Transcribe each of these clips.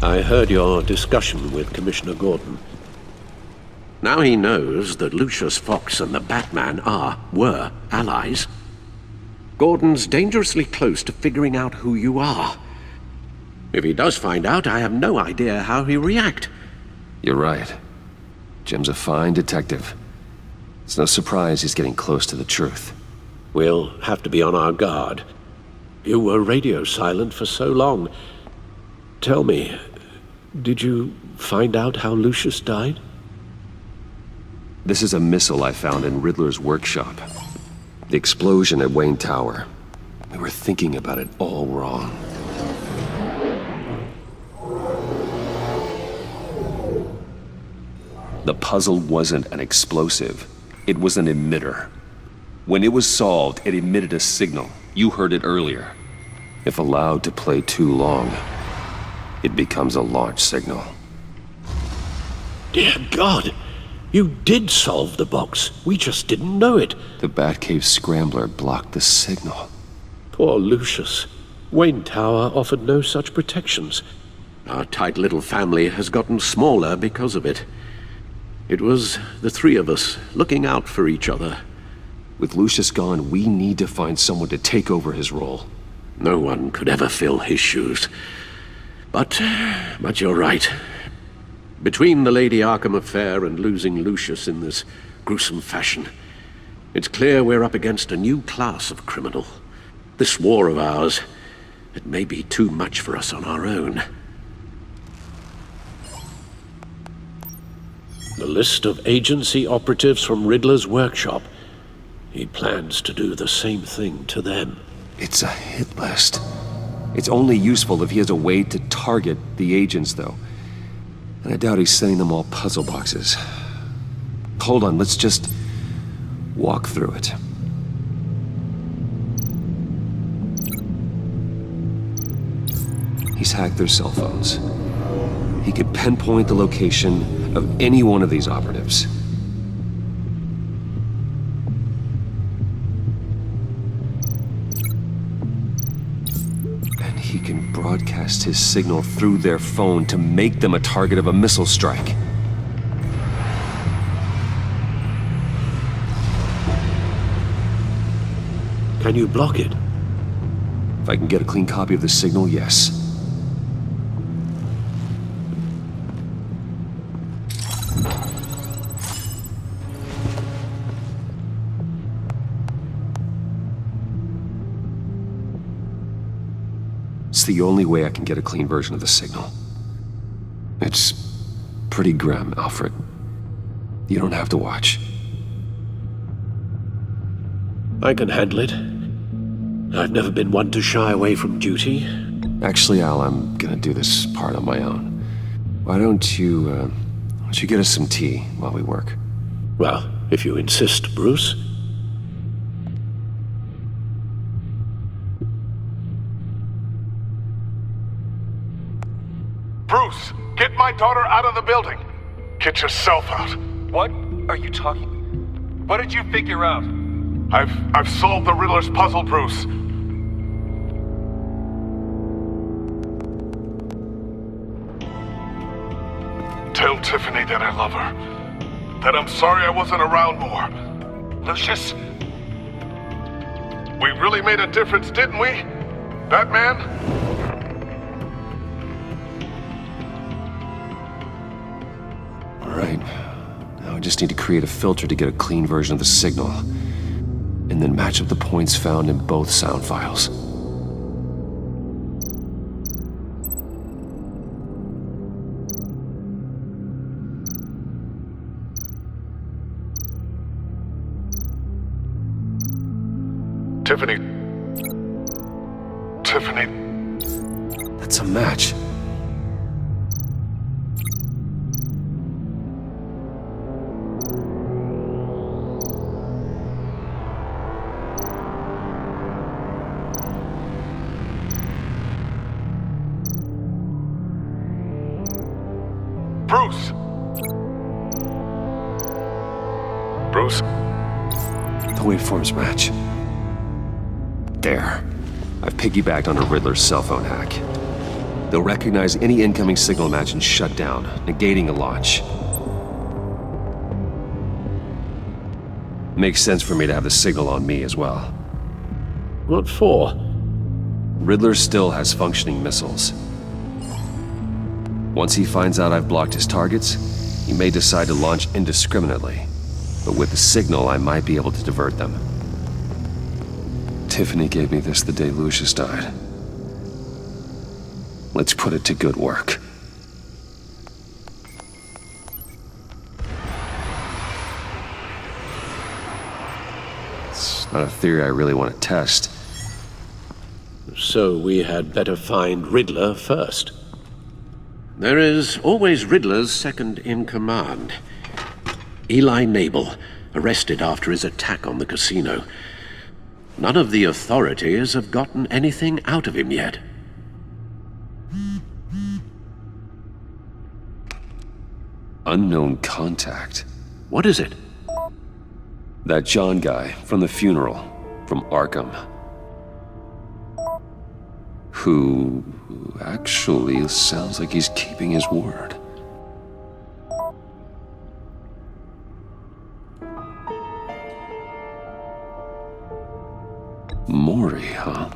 I heard your discussion with Commissioner Gordon. Now he knows that Lucius Fox and the Batman were allies. Gordon's dangerously close to figuring out who you are. If he does find out, I have no idea how he'll react. You're right. Jim's a fine detective. It's no surprise he's getting close to the truth. We'll have to be on our guard. You were radio silent for so long. Tell me, did you find out how Lucius died? This is a missile I found in Riddler's workshop. The explosion at Wayne Tower. We were thinking about it all wrong. The puzzle wasn't an explosive. It was an emitter. When it was solved, it emitted a signal. You heard it earlier. If allowed to play too long, it becomes a launch signal. Dear God! You did solve the box. We just didn't know it. The Batcave scrambler blocked the signal. Poor Lucius. Wayne Tower offered no such protections. Our tight little family has gotten smaller because of it. It was the three of us looking out for each other. With Lucius gone, we need to find someone to take over his role. No one could ever fill his shoes. But you're right. Between the Lady Arkham affair and losing Lucius in this gruesome fashion, it's clear we're up against a new class of criminal. This war of ours, it may be too much for us on our own. The list of agency operatives from Riddler's workshop. He plans to do the same thing to them. It's a hit list. It's only useful if he has a way to target the agents, though. And I doubt he's sending them all puzzle boxes. Hold on, let's just walk through it. He's hacked their cell phones. He could pinpoint the location of any one of these operatives. And he can broadcast his signal through their phone to make them a target of a missile strike. Can you block it? If I can get a clean copy of the signal, yes. It's the only way I can get a clean version of the signal. It's pretty grim, Alfred. You don't have to watch. I can handle it. I've never been one to shy away from duty. Actually, Al, I'm gonna do this part on my own. Why don't you get us some tea while we work? Well, if you insist, Bruce. Bruce, get my daughter out of the building. Get yourself out. What are you talking? What did you figure out? I've solved the Riddler's puzzle, Bruce. Tell Tiffany that I love her. That I'm sorry I wasn't around more. Lucius? We really made a difference, didn't we? Batman? All right. Now I just need to create a filter to get a clean version of the signal. And then match up the points found in both sound files. Tiffany. That's a match. Bruce! Bruce? The waveforms match. There. I've piggybacked on a Riddler's cell phone hack. They'll recognize any incoming signal match and shut down, negating a launch. Makes sense for me to have the signal on me as well. What for? Riddler still has functioning missiles. Once he finds out I've blocked his targets, he may decide to launch indiscriminately. But with the signal, I might be able to divert them. Tiffany gave me this the day Lucius died. Let's put it to good work. It's not a theory I really want to test. So we had better find Riddler first. There is always Riddler's second-in-command. Eli Nabel, arrested after his attack on the casino. None of the authorities have gotten anything out of him yet. Unknown contact. What is it? That John guy from the funeral, from Arkham. Who actually sounds like he's keeping his word. Mori, huh?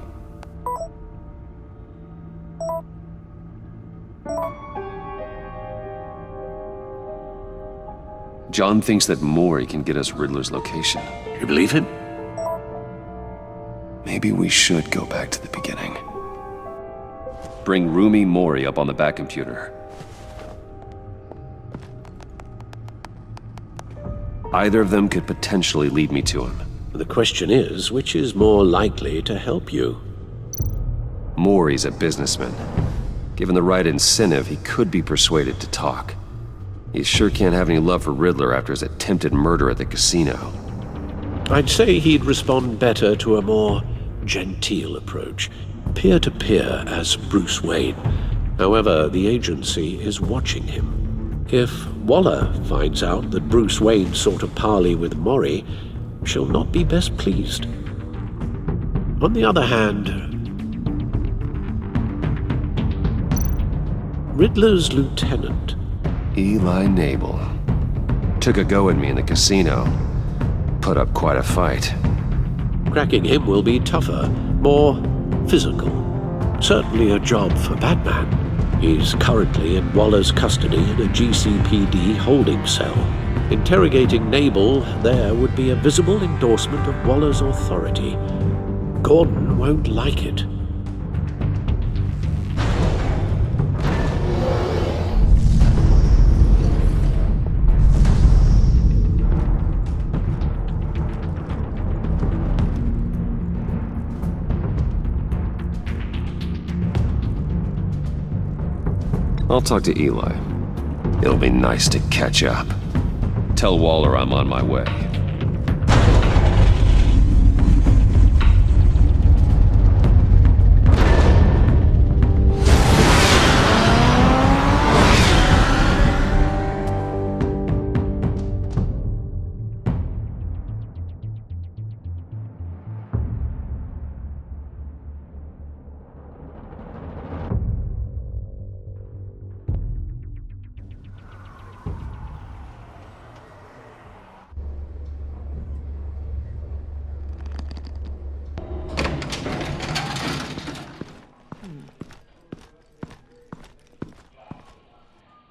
John thinks that Mori can get us Riddler's location. You believe him? Maybe we should go back to the beginning. Bring Rumi Mori up on the back computer. Either of them could potentially lead me to him. The question is, which is more likely to help you? Mori's a businessman. Given the right incentive, he could be persuaded to talk. He sure can't have any love for Riddler after his attempted murder at the casino. I'd say he'd respond better to a more genteel approach, peer-to-peer as Bruce Wayne. However, the agency is watching him. If Waller finds out that Bruce Wayne sought a parley with Mori, she'll not be best pleased. On the other hand, Riddler's lieutenant, Eli Nabel. Took a go at me in the casino. Put up quite a fight. cracking him will be tougher, more physical. Certainly a job for Batman. He's currently in Waller's custody in a GCPD holding cell. Interrogating Nabel there would be a visible endorsement of Waller's authority. Gordon won't like it. I'll talk to Eli. It'll be nice to catch up. Tell Waller I'm on my way.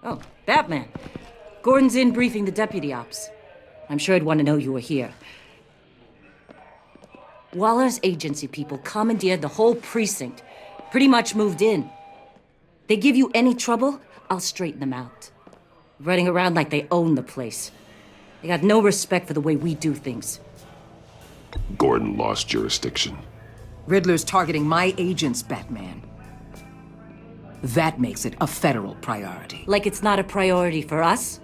Oh, Batman. Gordon's in briefing the deputy ops. I'm sure he'd want to know you were here. Waller's agency people commandeered the whole precinct. Pretty much moved in. They give you any trouble, I'll straighten them out. Running around like they own the place. They got no respect for the way we do things. Gordon lost jurisdiction. Riddler's targeting my agents, Batman. That makes it a federal priority. Like it's not a priority for us?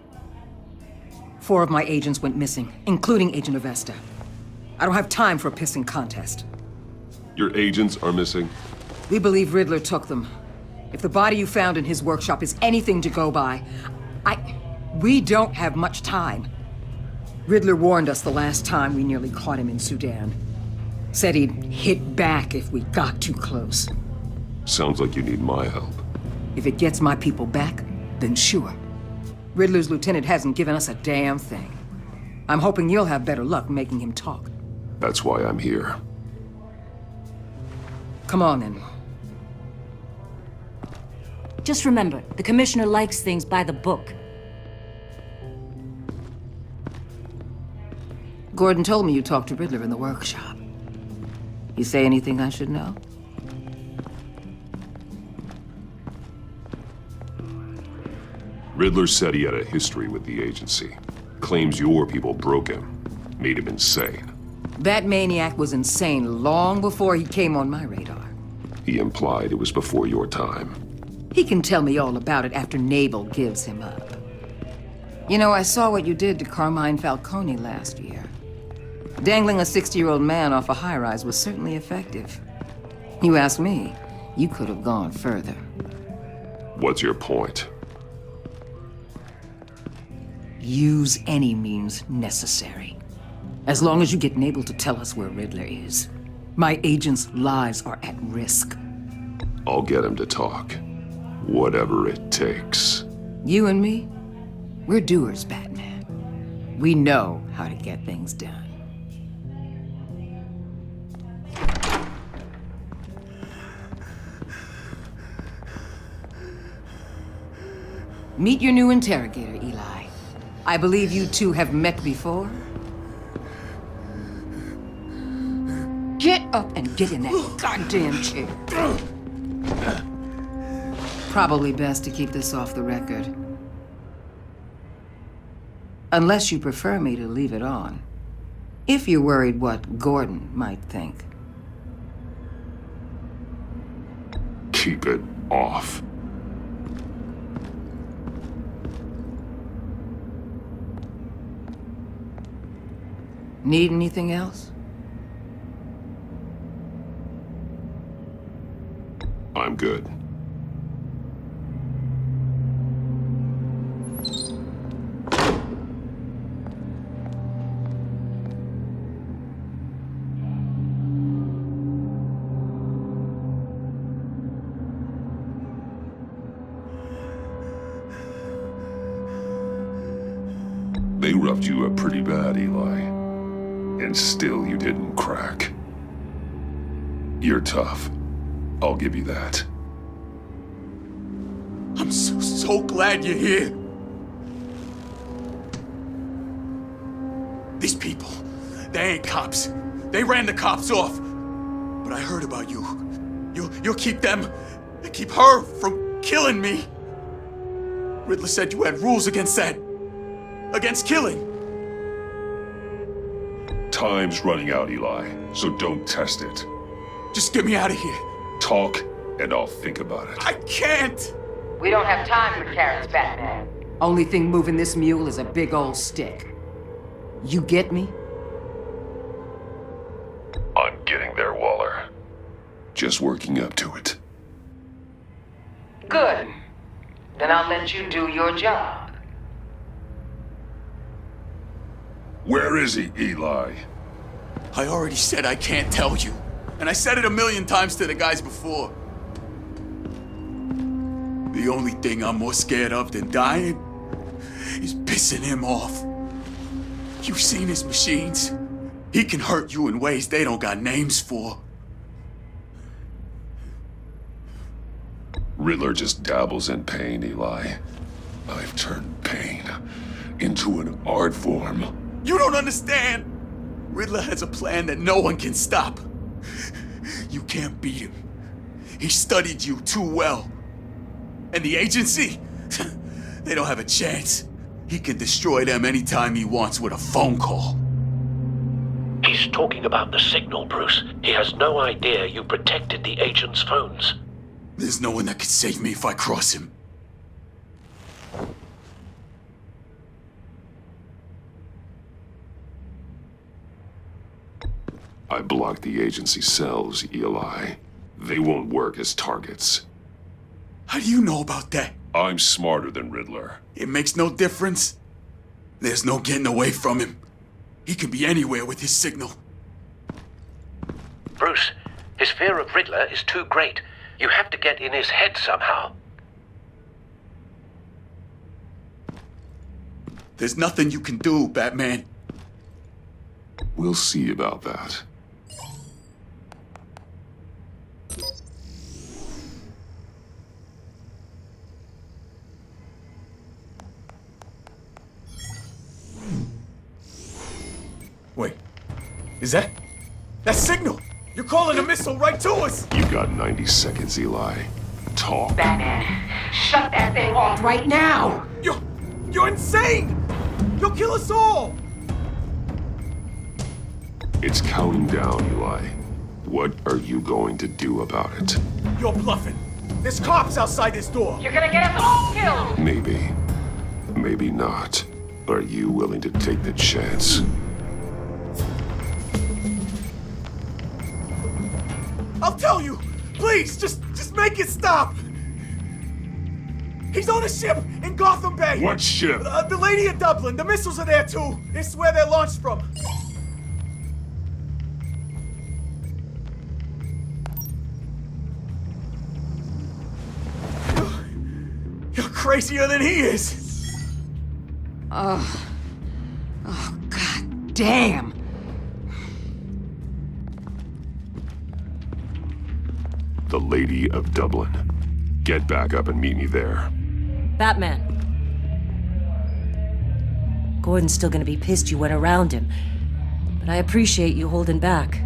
4 of my agents went missing, including Agent Avesta. I don't have time for a pissing contest. Your agents are missing? We believe Riddler took them. If the body you found in his workshop is anything to go by, we don't have much time. Riddler warned us the last time we nearly caught him in Sudan. Said he'd hit back if we got too close. Sounds like you need my help. If it gets my people back, then sure. Riddler's lieutenant hasn't given us a damn thing. I'm hoping you'll have better luck making him talk. That's why I'm here. Come on, then. Just remember, the Commissioner likes things by the book. Gordon told me you talked to Riddler in the workshop. You say anything I should know? Riddler said he had a history with the agency. Claims your people broke him, made him insane. That maniac was insane long before he came on my radar. He implied it was before your time. He can tell me all about it after Nabel gives him up. You know, I saw what you did to Carmine Falcone last year. Dangling a 60-year-old man off a high-rise was certainly effective. You ask me, you could have gone further. What's your point? Use any means necessary. As long as you get Nabel to tell us where Riddler is. My agents' lives are at risk. I'll get him to talk. Whatever it takes. You and me, we're doers, Batman. We know how to get things done. Meet your new interrogator, Eli. I believe you two have met before. Get up and get in that goddamn chair. Probably best to keep this off the record. Unless you prefer me to leave it on. If you're worried what Gordon might think. Keep it off. Need anything else? I'm good. They roughed you up pretty bad, Eli. And still you didn't crack. You're tough. I'll give you that. I'm so glad you're here. These people, they ain't cops. They ran the cops off. But I heard about you. You'll keep them, keep her from killing me. Riddler said you had rules against that. Against killing. Time's running out, Eli, so don't test it. Just get me out of here. Talk, and I'll think about it. I can't! We don't have time for carrots, Batman. Only thing moving this mule is a big old stick. You get me? I'm getting there, Waller. Just working up to it. Good. Then I'll let you do your job. Where is he, Eli? I already said I can't tell you. And I said it 1,000,000 times to the guys before. The only thing I'm more scared of than dying is pissing him off. You've seen his machines. He can hurt you in ways they don't got names for. Riddler just dabbles in pain, Eli. I've turned pain into an art form. You don't understand! Riddler has a plan that no one can stop. You can't beat him. He studied you too well. And the agency? They don't have a chance. He can destroy them anytime he wants with a phone call. He's talking about the signal, Bruce. He has no idea you protected the agent's phones. There's no one that can save me if I cross him. I blocked the agency cells, Eli. They won't work as targets. How do you know about that? I'm smarter than Riddler. It makes no difference. There's no getting away from him. He can be anywhere with his signal. Bruce, his fear of Riddler is too great. You have to get in his head somehow. There's nothing you can do, Batman. We'll see about that. Wait, is that signal? You're calling a missile right to us! You got 90 seconds, Eli. Talk. Batman, shut that thing off right now! You're insane! You'll kill us all! It's counting down, Eli. What are you going to do about it? You're bluffing. There's cops outside this door. You're gonna get us all killed! Maybe. Maybe not. Are you willing to take the chance? I'll tell you! Please, just make it stop! He's on a ship in Gotham Bay! What ship? The Lady of Dublin. The missiles are there too. It's where they're launched from. You're crazier than he is! Oh, God damn! The Lady of Dublin. Get back up and meet me there. Batman. Gordon's still gonna be pissed you went around him, but I appreciate you holding back.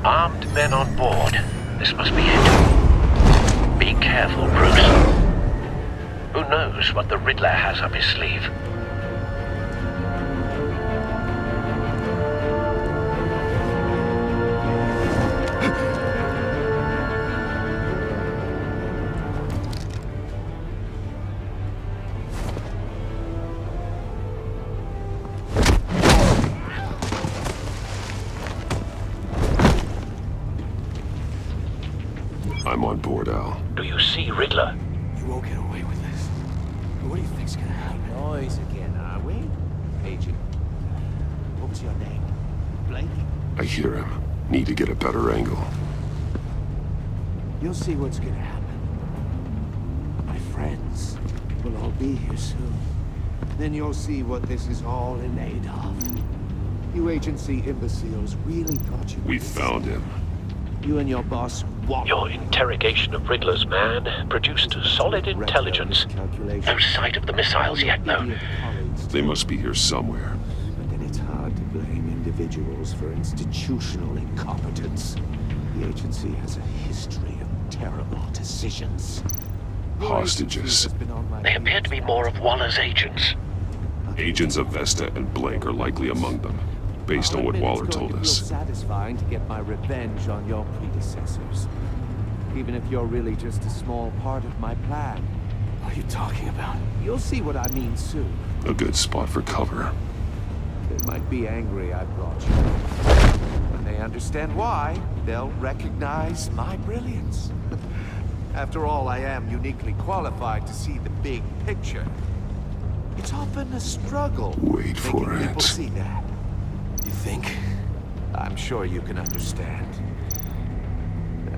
Armed men on board. This must be it. Be careful, Bruce. Who knows what the Riddler has up his sleeve? I'm on board, Al. Do you see Riddler? You won't get away with this. What do you think's gonna happen? Noise again, are we? Agent. What was your name? Blake? I hear him. Need to get a better angle. You'll see what's gonna happen. My friends will all be here soon. Then you'll see what this is all in aid of. You agency imbeciles really thought you... We found him. You and your boss walked... Your interrogation of Riddler's man produced solid intelligence. No sight of the missiles yet, though. They must be here somewhere. But then it's hard to blame individuals for institutional incompetence. The agency has a history of terrible decisions. Hostages. They appear to be more of Waller's agents. Agents of Vesta and Blake are likely among them, based on what Waller told us. It's satisfying to get my revenge on your predecessors. Even if you're really just a small part of my plan. What are you talking about? You'll see what I mean soon. A good spot for cover. They might be angry I brought you. When they understand why, they'll recognize my brilliance. After all, I am uniquely qualified to see the big picture. It's often a struggle. Wait for making people it. see that. You think? I'm sure you can understand.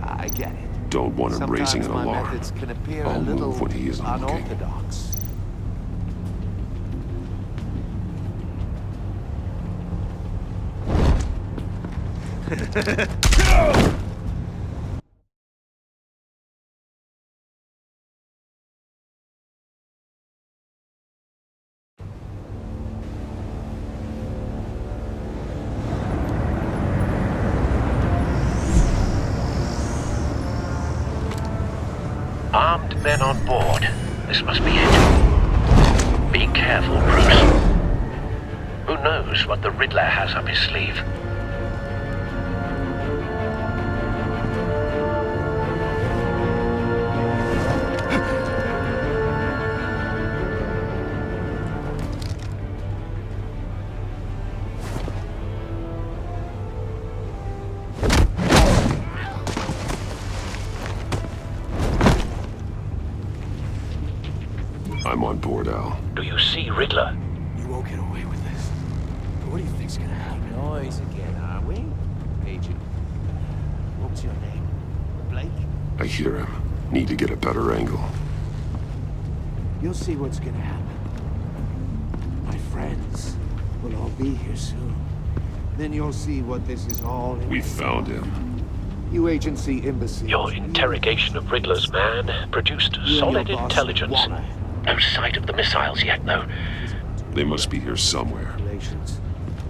I get it. Don't want him raising an Sometimes my alarm. methods can appear I'll a little move when he isn't looking. unorthodox. Armed men on board. This must be it. Be careful, Bruce. Who knows what the Riddler has up his sleeve? on board, Al. Do you see Riddler? You won't get away with this. But what do you think's gonna happen? Noise again, are we? Agent. What's your name? Blake? I hear him. Need to get a better angle. You'll see what's gonna happen. My friends will all be here soon. Then you'll see what this is all in. We found him. You agency imbeciles. Your interrogation of Riddler's man produced solid intelligence. No sight of the missiles yet, though. They must be here somewhere. Relations.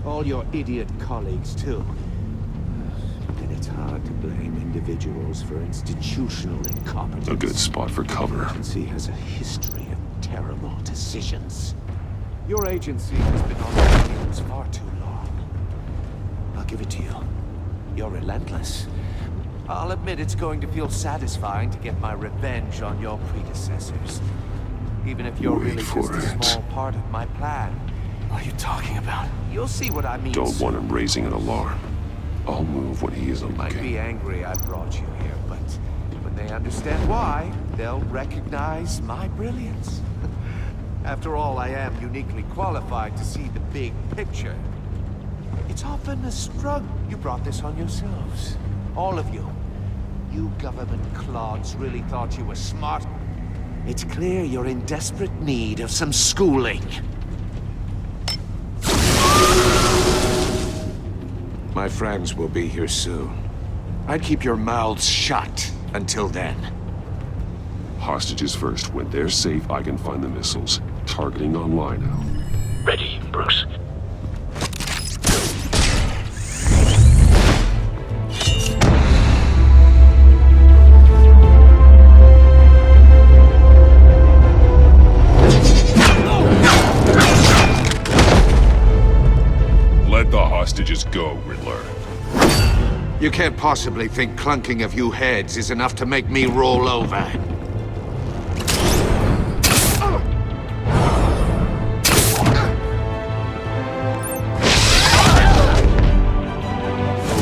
All your idiot colleagues, too. And it's hard to blame individuals for institutional incompetence. A good spot for cover. The agency has a history of terrible decisions. Your agency has been on the news far too long. I'll give it to you. You're relentless. I'll admit it's going to feel satisfying to get my revenge on your predecessors. Even if you're really just a small part of my plan. What are you talking about? You'll see what I mean. Don't want him raising an alarm. I'll move when he isn't Might looking. be angry I brought you here, but when they understand why, they'll recognize my brilliance. After all, I am uniquely qualified to see the big picture. It's often a struggle. You brought this on yourselves. All of you. You government clods really thought you were smart. It's clear you're in desperate need of some schooling. My friends will be here soon. I'd keep your mouths shut until then. Hostages first. When they're safe, I can find the missiles. Targeting online now. Ready, Bruce. Let the hostages go, Riddler. You can't possibly think clunking a few heads is enough to make me roll over.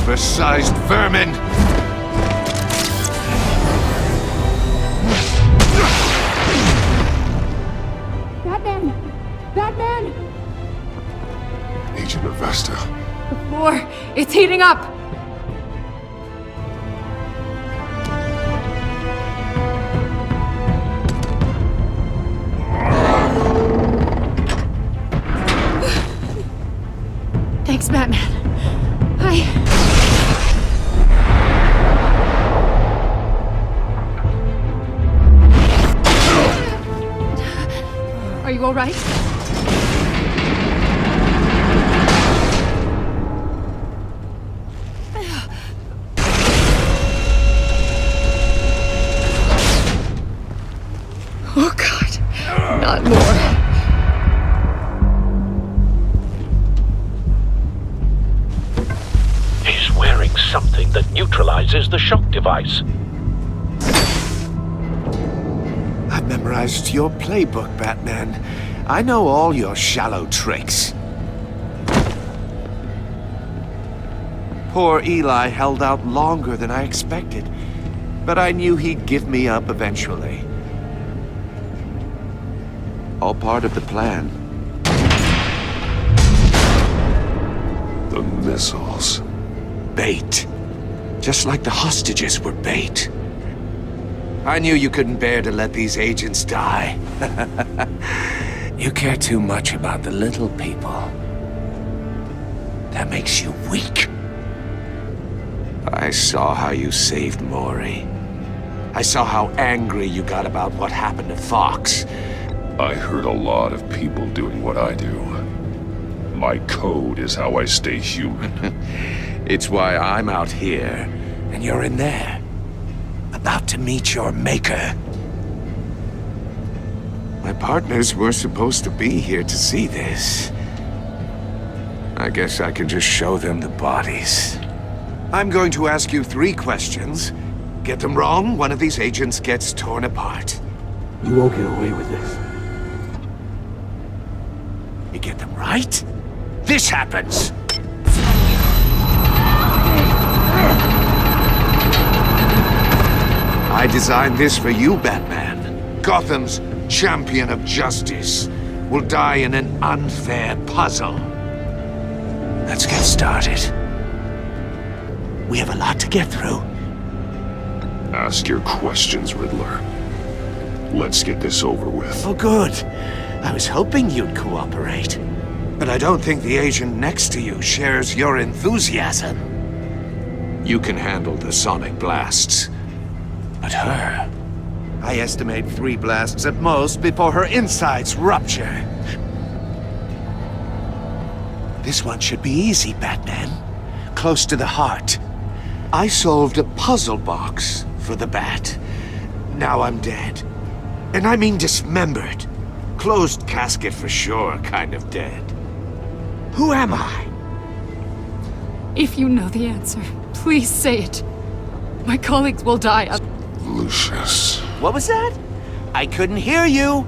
Oversized vermin! Batman! Batman! Agent Avesta. The floor, it's heating up! Thanks, Batman. Are you all right? Oh, God. Not more. He's wearing something that neutralizes the shock device. I've memorized your playbook, Batman. I know all your shallow tricks. Poor Eli held out longer than I expected, but I knew he'd give me up eventually. All part of the plan. The missiles. Bait. Just like the hostages were bait. I knew you couldn't bear to let these agents die. You care too much about the little people. That makes you weak. I saw how you saved Maury. I saw how angry you got about what happened to Fox. I heard a lot of people doing what I do. My code is how I stay human. It's why I'm out here, and you're in there. About to meet your maker. My partners were supposed to be here to see this. I guess I can just show them the bodies. I'm going to ask you 3 questions. Get them wrong, one of these agents gets torn apart. You won't get away with this. You get them right, this happens! I designed this for you, Batman. Gotham's champion of justice, will die in an unfair puzzle. Let's get started. We have a lot to get through. Ask your questions, Riddler. Let's get this over with. Oh, good. I was hoping you'd cooperate. But I don't think the agent next to you shares your enthusiasm. You can handle the sonic blasts. But her... I estimate 3 blasts at most before her insides rupture. This one should be easy, Batman. Close to the heart. I solved a puzzle box for the Bat. Now I'm dead. And I mean dismembered. Closed casket for sure, kind of dead. Who am I? If you know the answer, please say it. My colleagues will die. Lucius. What was that? I couldn't hear you.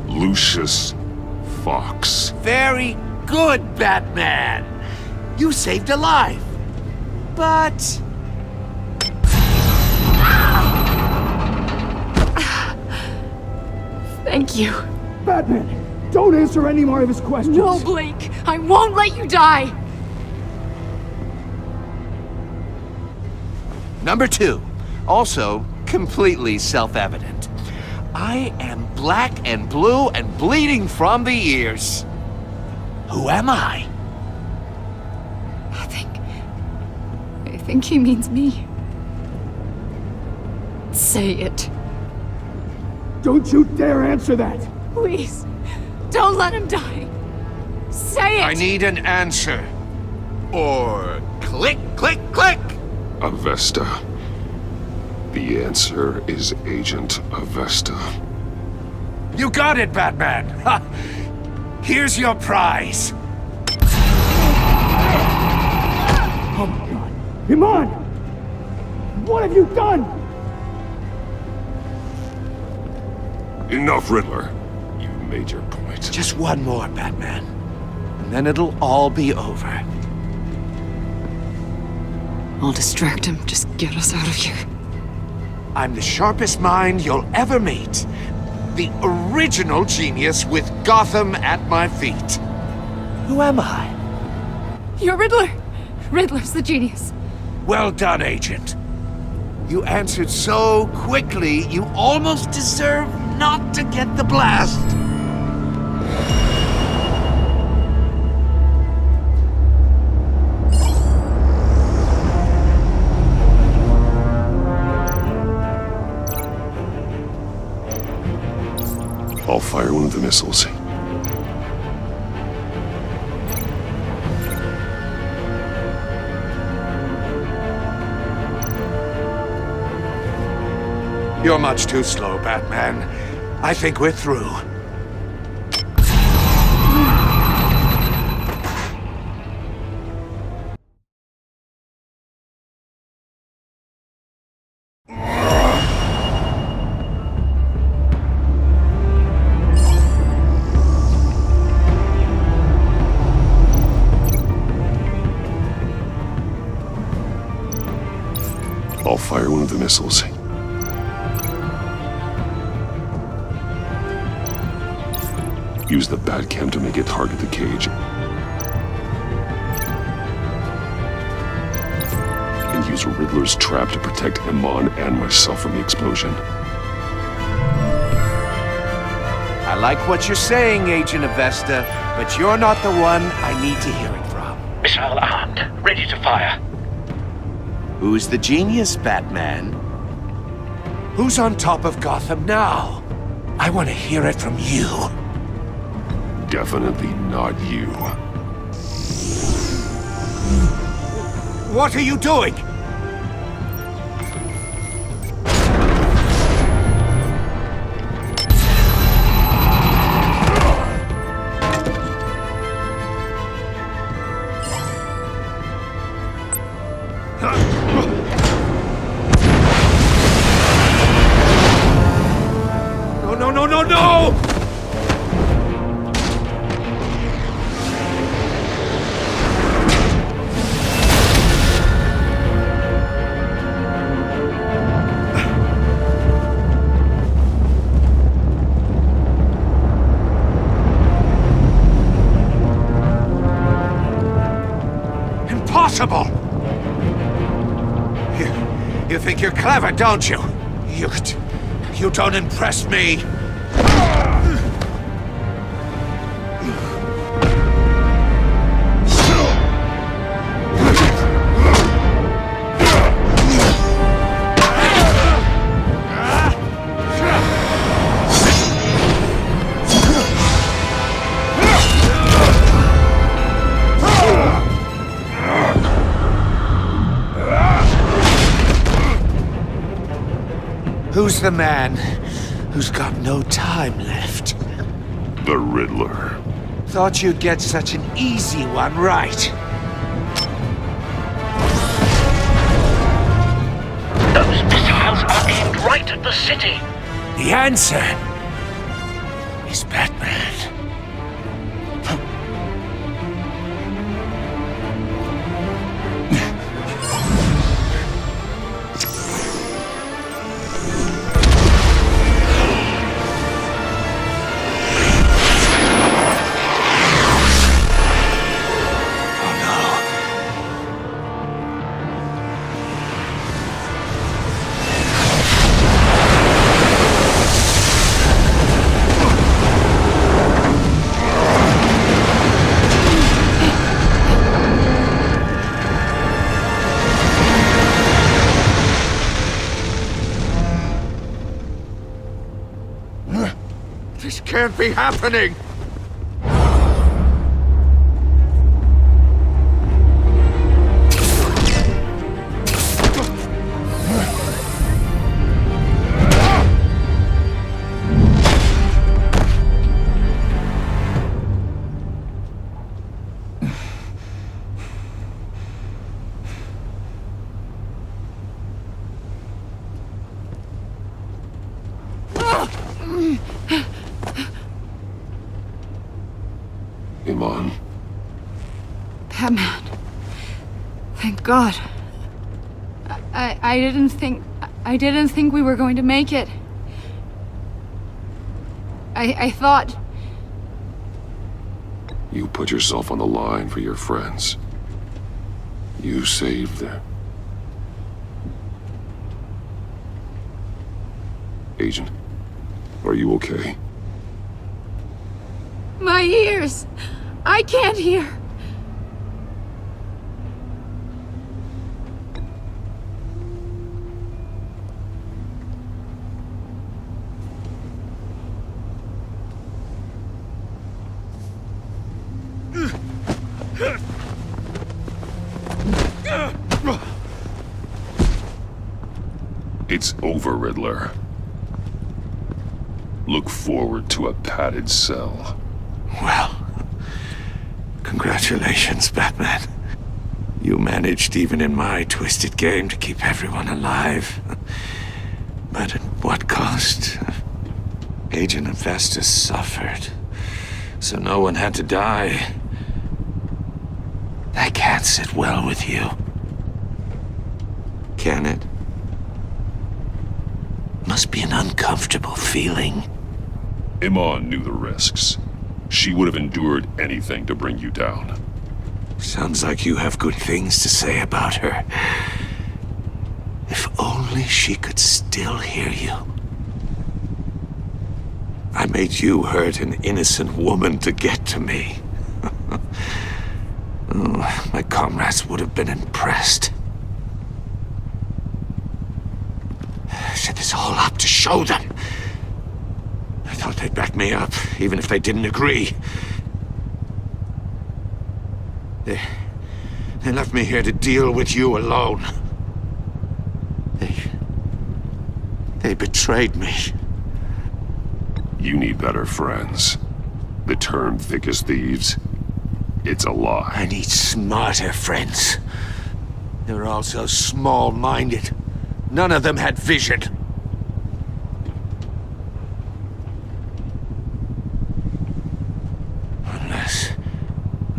Lucius Fox. Very good, Batman. You saved a life. But... Thank you. Batman, don't answer any more of his questions. No, Blake. I won't let you die. Number 2. Also, completely self-evident. I am black and blue and bleeding from the ears. Who am I? I think he means me. Say it. Don't you dare answer that! Please. Don't let him die. Say it! I need an answer. Or click, click, click! Avesta. The answer is Agent Avesta. You got it, Batman! Ha! Here's your prize! Oh my god. Iman! What have you done? Enough, Riddler. You've made your point. Just one more, Batman. And then it'll all be over. I'll distract him. Just get us out of here. I'm the sharpest mind you'll ever meet. The original genius with Gotham at my feet. Who am I? You're Riddler. Riddler's the genius. Well done, Agent. You answered so quickly, you almost deserve not to get the blast. I'll fire one of the missiles. You're much too slow, Batman. I think we're through. I'll fire one of the missiles. Use the Batcam to make it target the cage. And use Riddler's trap to protect Iman and myself from the explosion. I like what you're saying, Agent Avesta, but you're not the one I need to hear it from. Missile armed, ready to fire. Who's the genius, Batman? Who's on top of Gotham now? I want to hear it from you. Definitely not you. What are you doing? No! impossible! You think you're clever, don't you? You don't impress me! Who's the man who's got no time left? The Riddler. Thought you'd get such an easy one right. Those missiles are aimed right at the city. The answer is Batman. This can't be happening! Iman. Batman. Thank God. I didn't think we were going to make it. I thought... You put yourself on the line for your friends. You saved them. Agent, are you okay? My ears! I can't hear! It's over, Riddler. Look forward to a padded cell. Well, congratulations, Batman. You managed, even in my twisted game, to keep everyone alive. But at what cost? Agent Hephaestus suffered, so no one had to die. That can't sit well with you. Can it? Must be an uncomfortable feeling. Iman knew the risks. She would have endured anything to bring you down. Sounds like you have good things to say about her. If only she could still hear you. I made you hurt an innocent woman to get to me. Oh, my comrades would have been impressed. I set this all up to show them. I thought they'd back me up, even if they didn't agree. They left me here to deal with you alone. They betrayed me. You need better friends. The term thick as thieves, it's a lie. I need smarter friends. They're all so small-minded. None of them had vision.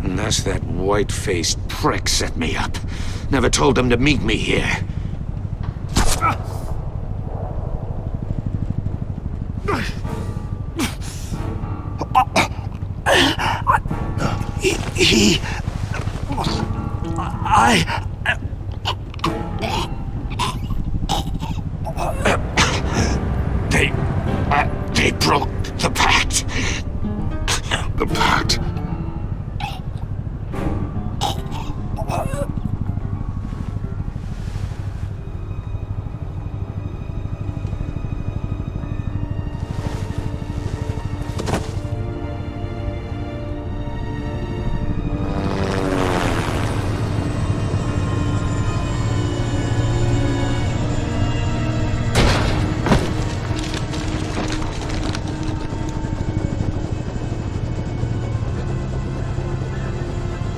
Unless that white-faced prick set me up. Never told them to meet me here. They broke the pact. The pact?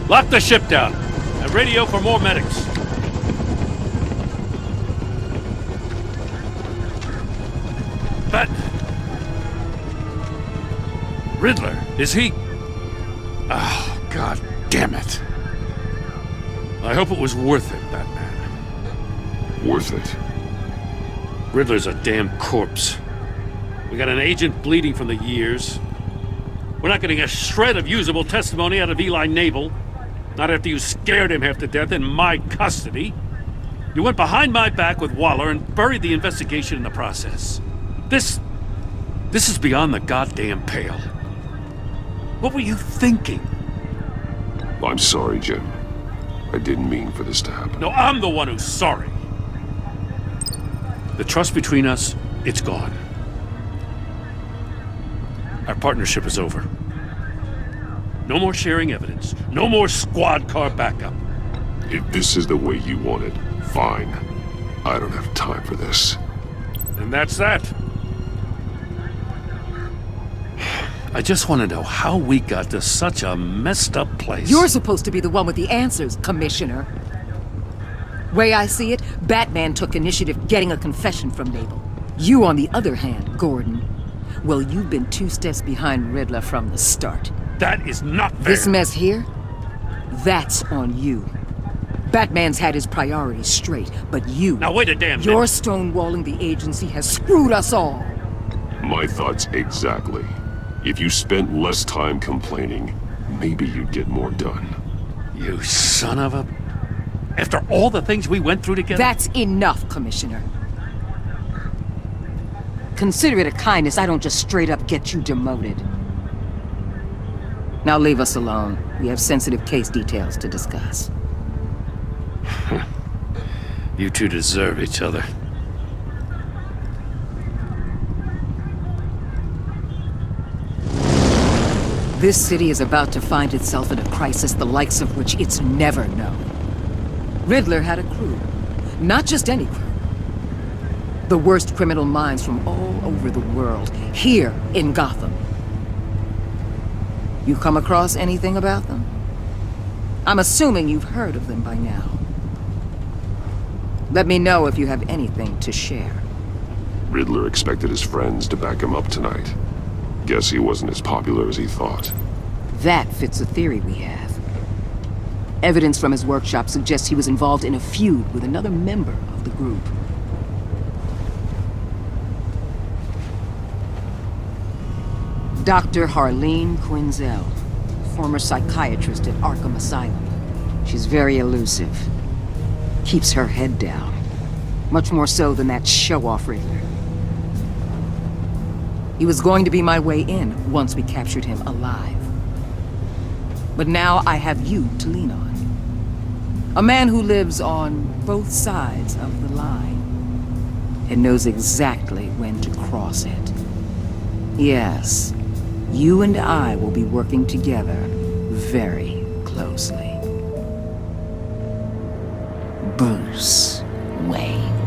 Lock the ship down and radio for more medics. But Riddler, is he? Oh, God damn it. I hope it was worth it, Batman. Worth it? Riddler's a damn corpse. We got an agent bleeding from the years. We're not getting a shred of usable testimony out of Eli Nabel. Not after you scared him half to death in my custody. You went behind my back with Waller and buried the investigation in the process. This is beyond the goddamn pale. What were you thinking? I'm sorry, Jim. I didn't mean for this to happen. No, I'm the one who's sorry. The trust between us, it's gone. Our partnership is over. No more sharing evidence. No more squad car backup. If this is the way you want it, fine. I don't have time for this. And that's that. I just want to know how we got to such a messed up place. You're supposed to be the one with the answers, Commissioner. Way I see it, Batman took initiative getting a confession from Nabel. You, on the other hand, Gordon, well, you've been 2 steps behind Riddler from the start. That is not fair. This mess here, that's on you. Batman's had his priorities straight, but you... Now wait a damn minute. Your stonewalling the agency has screwed us all. My thoughts exactly. If you spent less time complaining, maybe you'd get more done. You son of a... After all the things we went through together? That's enough, Commissioner. Consider it a kindness I don't just straight up get you demoted. Now leave us alone. We have sensitive case details to discuss. You two deserve each other. This city is about to find itself in a crisis the likes of which it's never known. Riddler had a crew. Not just any crew. The worst criminal minds from all over the world, here in Gotham. You come across anything about them? I'm assuming you've heard of them by now. Let me know if you have anything to share. Riddler expected his friends to back him up tonight. Guess he wasn't as popular as he thought. That fits a theory we have. Evidence from his workshop suggests he was involved in a feud with another member of the group. Dr. Harleen Quinzel, former psychiatrist at Arkham Asylum. She's very elusive. Keeps her head down. Much more so than that show-off Riddler. He was going to be my way in once we captured him alive. But now I have you to lean on. A man who lives on both sides of the line and knows exactly when to cross it. Yes, you and I will be working together very closely. Bruce Wayne.